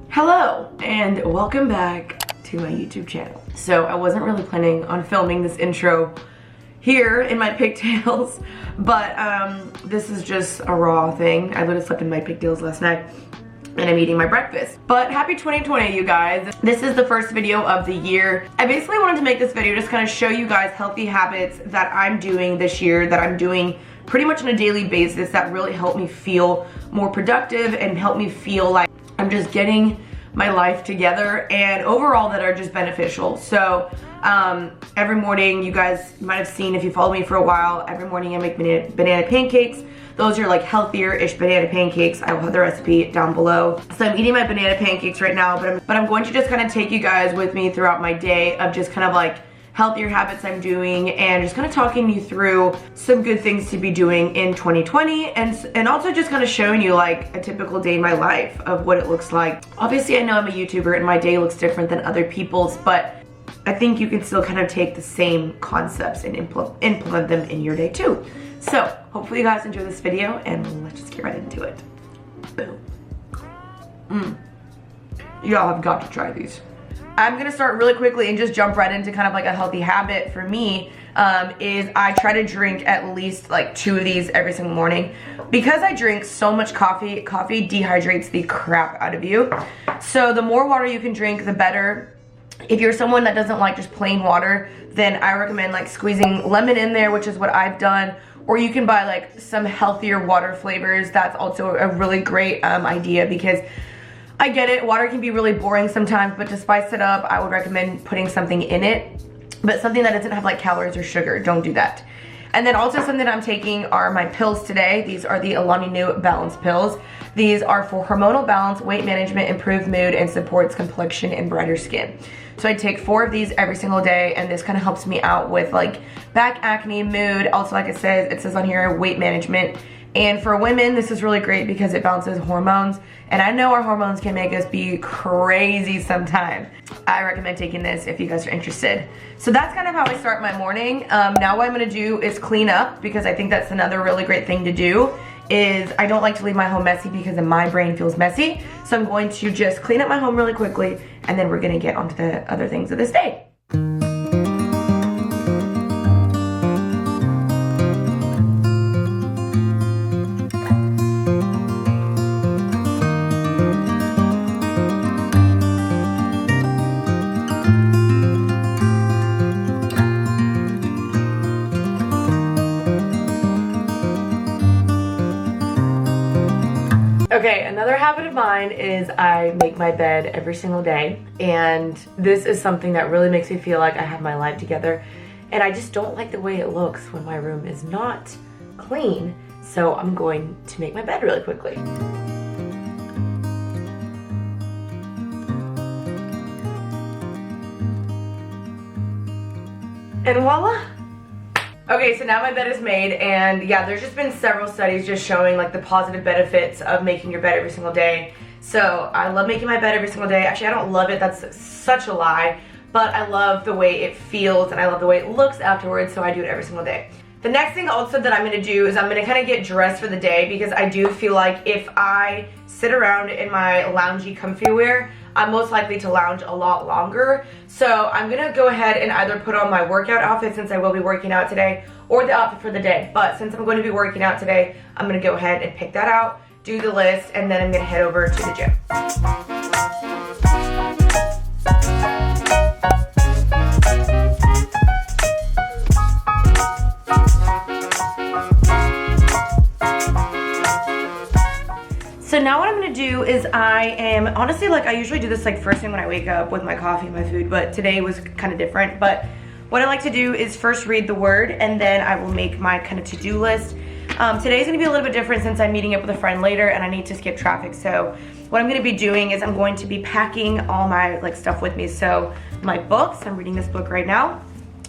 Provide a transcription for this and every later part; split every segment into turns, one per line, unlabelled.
Hello and welcome back to my YouTube channel. So I wasn't really planning on filming this intro here in my pigtails, but this is just a raw thing. I literally slept in my pigtails last night and I'm eating my breakfast. But happy 2020, you guys. This is the first video of the year. I basically wanted to make this video just kind of show you guys healthy habits that I'm doing this year, that I'm doing pretty much on a daily basis, that really help me feel more productive and help me feel like I'm just getting my life together, and overall that are just beneficial. So every morning, you guys might have seen if you follow me for a while, every morning I make banana pancakes. Those are like healthier-ish banana pancakes. I will have the recipe down below. So I'm eating my banana pancakes right now, but I'm going to just kind of take you guys with me throughout my day of just kind of like healthier habits I'm doing, and just kind of talking you through some good things to be doing in 2020, and also just kind of showing you like a typical day in my life of what it looks like. Obviously I know I'm a YouTuber and my day looks different than other people's, but I think you can still kind of take the same concepts and implement them in your day too. So hopefully you guys enjoy this video, and let's just get right into it. Boom. Y'all have got to try these. I'm gonna start really quickly and just jump right into kind of like a healthy habit for me, is I try to drink at least like 2 of these every single morning. Because I drink so much coffee, coffee dehydrates the crap out of you. So the more water you can drink, the better. If you're someone that doesn't like just plain water, then I recommend like squeezing lemon in there, which is what I've done. Or you can buy like some healthier water flavors. That's also a really great idea, because I get it, water can be really boring sometimes, but to spice it up, I would recommend putting something in it, but something that doesn't have like calories or sugar. Don't do that. And then also something that I'm taking are my pills today. These are the Alani Nu Balance pills. These are for hormonal balance, weight management, improved mood, and supports complexion and brighter skin. So I take 4 of these every single day, and this kind of helps me out with like back acne, mood. Also, like it says on here, weight management. And for women, this is really great because it balances hormones. And I know our hormones can make us be crazy sometimes. I recommend taking this if you guys are interested. So that's kind of how I start my morning. Now what I'm gonna do is clean up, because I think that's another really great thing to do. Is I don't like to leave my home messy because then my brain feels messy. So I'm going to just clean up my home really quickly, and then we're gonna get onto the other things of this day. Okay, another habit of mine is I make my bed every single day, and this is something that really makes me feel like I have my life together, and I just don't like the way it looks when my room is not clean, so I'm going to make my bed really quickly. And voila! Okay, so now my bed is made, and yeah, there's just been several studies just showing like the positive benefits of making your bed every single day. So I love making my bed every single day. Actually, I don't love it, that's such a lie, but I love the way it feels and I love the way it looks afterwards, so I do it every single day. The next thing also that I'm gonna do is I'm gonna kind of get dressed for the day, because I do feel like if I sit around in my loungy comfy wear, I'm most likely to lounge a lot longer. So I'm gonna go ahead and either put on my workout outfit, since I will be working out today, or the outfit for the day. But since I'm going to be working out today, I'm gonna go ahead and pick that out, do the list, and then I'm gonna head over to the gym. So now what I'm gonna do is I am, honestly, like I usually do this like first thing when I wake up with my coffee and my food, but today was kind of different. But what I like to do is first read the word, and then I will make my kind of to-do list. Today's gonna be a little bit different since I'm meeting up with a friend later and I need to skip traffic. So what I'm gonna be doing is I'm going to be packing all my like stuff with me. So my books, I'm reading this book right now.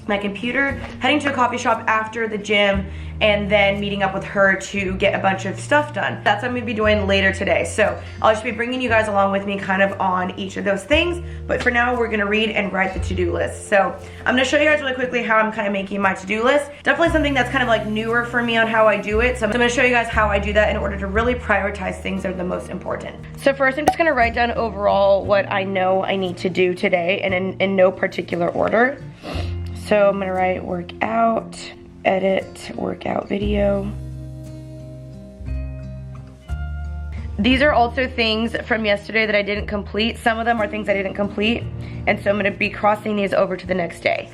my computer, heading to a coffee shop after the gym, and then meeting up with her to get a bunch of stuff done. That's what I'm gonna be doing later today. So I'll just be bringing you guys along with me kind of on each of those things. But for now, we're gonna read and write the to-do list. So I'm gonna show you guys really quickly how I'm kind of making my to-do list. Definitely something that's kind of like newer for me on how I do it. So I'm gonna show you guys how I do that in order to really prioritize things that are the most important. So first, I'm just gonna write down overall what I know I need to do today, and in no particular order. So I'm gonna write workout, edit, workout video. These are also things from yesterday that I didn't complete. Some of them are things I didn't complete, and so I'm gonna be crossing these over to the next day.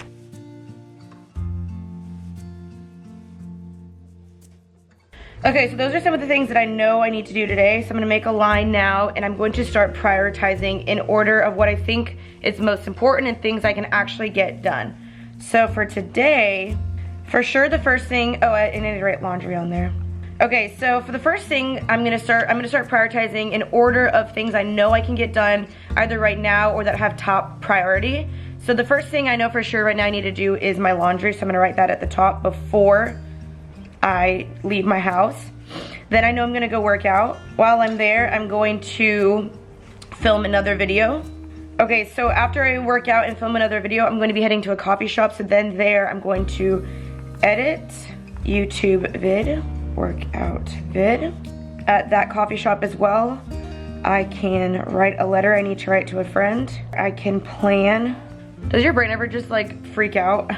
Okay, so those are some of the things that I know I need to do today. So I'm gonna make a line now, and I'm going to start prioritizing in order of what I think is most important and things I can actually get done. So for today, for sure the first thing, oh, I need to write laundry on there. Okay, so for the first thing, I'm gonna start prioritizing in order of things I know I can get done either right now or that have top priority. So the first thing I know for sure right now I need to do is my laundry. So I'm gonna write that at the top before I leave my house. Then I know I'm gonna go work out. While I'm there, I'm going to film another video. Okay, so after I work out and film another video, I'm going to be heading to a coffee shop. So then there, I'm going to edit YouTube vid, workout vid. At that coffee shop as well, I can write a letter I need to write to a friend. I can plan. Does your brain ever just like freak out?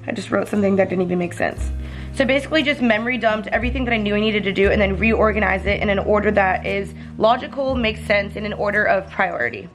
I just wrote something that didn't even make sense. So basically just memory dumped everything that I knew I needed to do and then reorganize it in an order that is logical, makes sense, in an order of priority.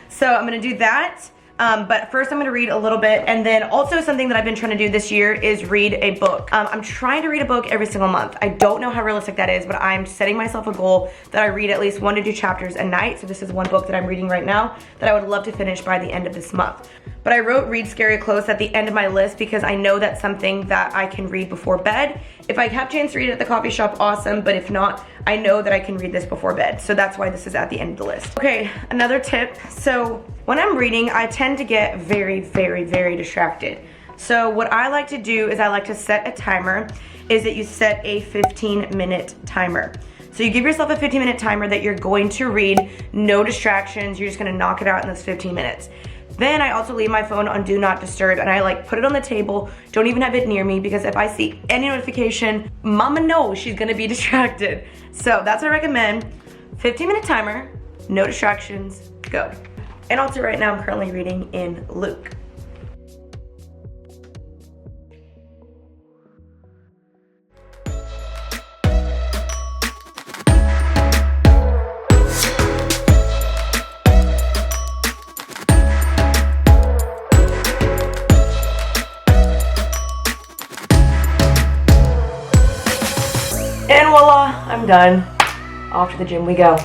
So I'm gonna do that, but first I'm gonna read a little bit, and then also something that I've been trying to do this year is read a book. I'm trying to read a book every single month. I don't know how realistic that is, but I'm setting myself a goal that I read at least 1 to 2 chapters a night. So this is one book that I'm reading right now that I would love to finish by the end of this month. But I wrote Read Scary Close at the end of my list because I know that's something that I can read before bed. If I have a chance to read it at the coffee shop, awesome, but if not, I know that I can read this before bed. So that's why this is at the end of the list. Okay, another tip. So when I'm reading, I tend to get very, very, very distracted. So what I like to do is I like to set a timer, is that you set a 15-minute timer. So you give yourself a 15-minute timer that you're going to read, no distractions, you're just gonna knock it out in those 15 minutes. Then I also leave my phone on Do Not Disturb, and I like put it on the table, don't even have it near me, because if I see any notification, mama knows she's gonna be distracted. So that's what I recommend. 15-minute timer, no distractions, go. And also right now I'm currently reading in Luke. And voila, I'm done. Off to the gym we go.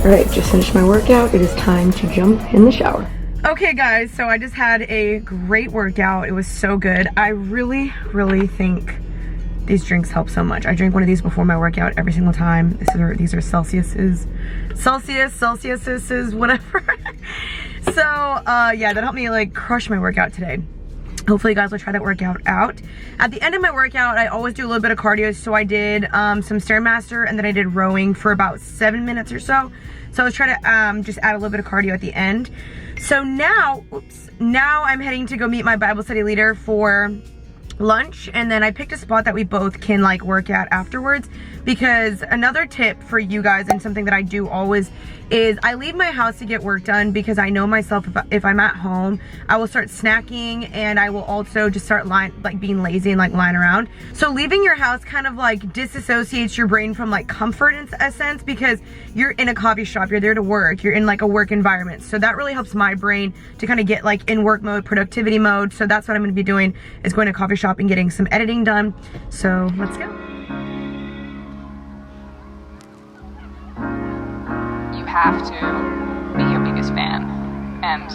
Alright, just finished my workout. It is time to jump in the shower. Okay guys, so I just had a great workout. It was so good. I really think These drinks help so much. I drink one of these before my workout every single time. These are Celsius's, whatever. So yeah, that helped me like crush my workout today. Hopefully you guys will try that workout out. At the end of my workout, I always do a little bit of cardio. So I did some Stairmaster, and then I did rowing for about 7 minutes or so. So I was trying to just add a little bit of cardio at the end. So now, now I'm heading to go meet my Bible study leader for lunch, and then I picked a spot that we both can like work at afterwards, because another tip for you guys, and something that I do always, is I leave my house to get work done, because I know myself, if I'm at home, I will start snacking, and I will also just start being lazy and like lying around. So leaving your house kind of like disassociates your brain from like comfort in a sense, because you're in a coffee shop, you're there to work, you're in like a work environment. So that really helps my brain to kind of get like in work mode, productivity mode. So that's what I'm going to be doing, is going to coffee shop and getting some editing done. So let's go.
You have to be your biggest fan, and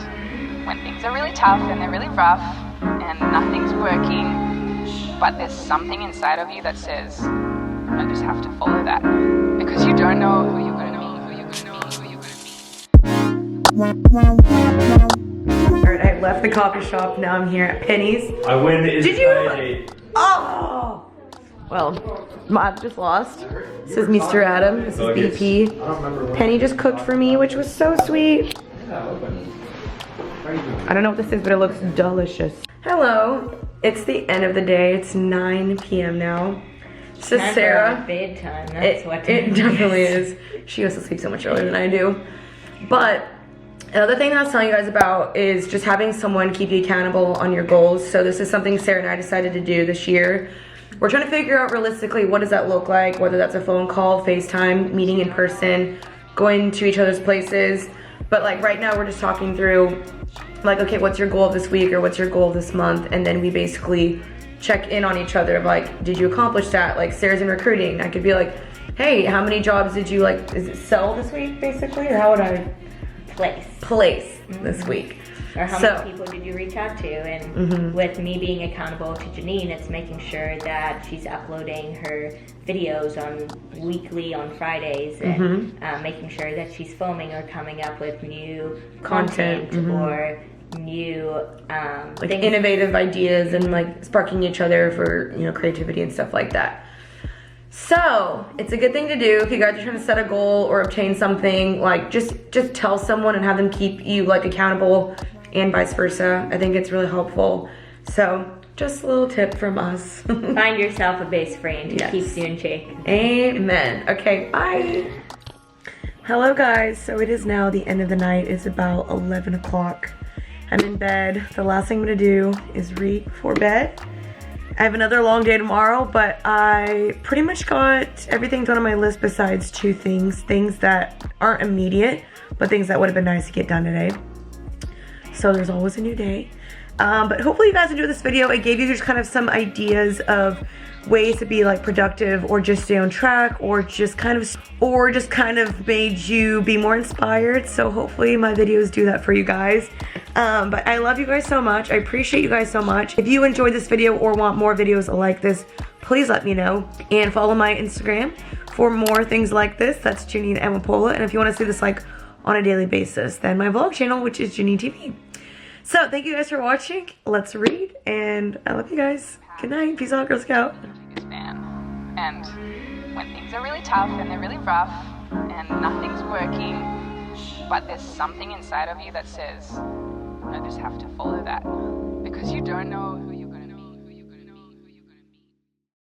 when things are really tough and they're really rough and nothing's working, but there's something inside of you that says, I just have to follow that, because you don't know who you're going to be,
Alright, I left the coffee shop, now I'm here at Penny's.
I win.
Did you? Oh! Well, I just lost. This is Mr. Adam, this is BP. Penny just cooked for me, which was so sweet. I don't know what this is, but it looks delicious. Hello, it's the end of the day. It's 9 p.m. now. This is Sarah.
Bedtime, that's what
it definitely is. She goes to sleep so much earlier than I do. But another thing I was telling you guys about is just having someone keep you accountable on your goals. So this is something Sarah and I decided to do this year. We're trying to figure out realistically what does that look like, whether that's a phone call, FaceTime, meeting in person, going to each other's places. But like right now we're just talking through like, okay, what's your goal of this week, or what's your goal of this month? And then we basically check in on each other of like, did you accomplish that? Like Sarah's in recruiting. I could be like, hey, how many jobs did you like, is it sell this week basically? Or how would I? Place this week.
Or how many people did you reach out to? And with me being accountable to Jeanine, it's making sure that she's uploading her videos weekly on Fridays, and making sure that she's filming or coming up with new content or new
like innovative ideas, and like sparking each other for, you know, creativity and stuff like that. So it's a good thing to do if you guys are trying to set a goal or obtain something. Like just tell someone and have them keep you like accountable, and vice versa. I think it's really helpful. So just a little tip from us.
Find yourself a best friend who keeps you in check.
Amen. Okay, bye. Hello guys, so it is now the end of the night. It's about 11 o'clock. I'm in bed. The last thing I'm gonna do is read before bed. I have another long day tomorrow, but I pretty much got everything done on my list besides two things that aren't immediate, but things that would have been nice to get done today. So there's always a new day. But hopefully you guys enjoyed this video. It gave you just kind of some ideas of ways to be like productive, or just stay on track, or just kind of made you be more inspired. So hopefully my videos do that for you guys. But I love you guys so much. I appreciate you guys so much. If you enjoyed this video or want more videos like this, please let me know, and follow my Instagram for more things like this. That's Jeanine Amapola. And if you want to see this like on a daily basis, then my vlog channel, which is Jeanine TV. So thank you guys for watching. Let's read, and I love you guys. Good night. Peace out, Girl Scout.
And when things are really tough and they're really rough and nothing's working, but there's something inside of you that says, I just have to follow that.